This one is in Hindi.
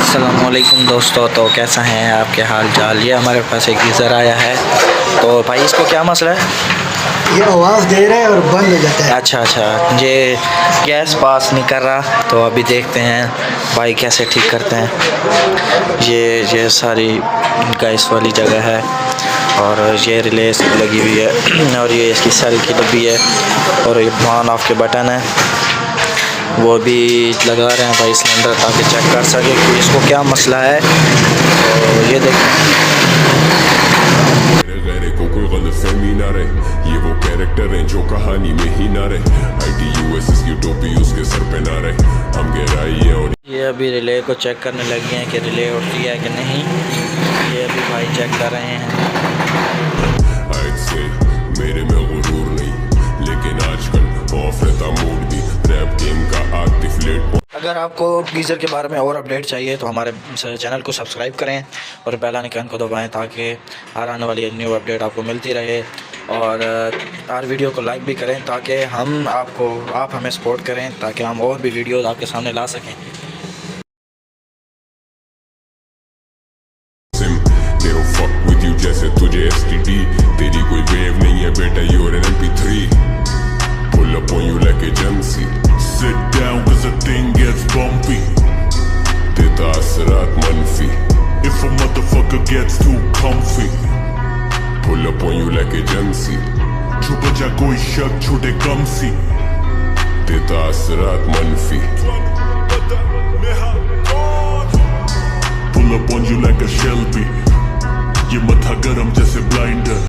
अस्सलामुअलैकुम दोस्तों, तो कैसा हैं आपके हाल चाल। ये हमारे पास एक गीज़र आया है। तो भाई इसको क्या मसला है? ये आवाज़ दे रहा है और बंद हो जाता है। अच्छा, ये गैस पास नहीं कर रहा। तो अभी देखते हैं भाई कैसे ठीक करते हैं। ये सारी गैस वाली जगह है और ये रिले इसकी लगी हुई है और ये इसकी सेल की डब्बी है और ये ऑन ऑफ के बटन है वो भी लगा रहे हैं भाई सिलेंडर, ताकि चेक कर सके कि इसको क्या मसला है। तो ये देखें, को कोई गलतफहमी ना रहे, ये वो कैरेक्टर हैं जो कहानी में ही ना रहे। ITUS की टोपी उसके सर पे ना रहे, हम गहराई और ये अभी रिले को चेक करने लगे हैं कि रिले उठती है कि नहीं। ये अभी भाई चेक कर रहे हैं। आज से मेरे में गुरूर नहीं, लेकिन आजकल ऑफ रहता मूड भी रैप गेम का एक्टिव लेट। अगर आपको गीज़र के बारे में और अपडेट चाहिए तो हमारे चैनल को सब्सक्राइब करें और बेल आइकन को दबाएं, ताकि हर आने वाली न्यू अपडेट आपको मिलती रहे। और हर वीडियो को लाइक भी करें ताकि आप हमें सपोर्ट करें, ताकि हम और भी वीडियोस आपके सामने ला सकें। जैसे तुझे STD तेरी कोई वेव नहीं है बेटा, you're an MP3. Pull up on you like a Jamsi. Sit down cause the thing gets bumpy. देता असरात मनफी if a motherfucker gets too comfy. Pull up on you like a Jamsi. जो बचा कोई शक छोटे कम सी, देता असरात मनफी. Pull up on you like a Shelby. ये मथा गरम जैसे ब्लाइंडर।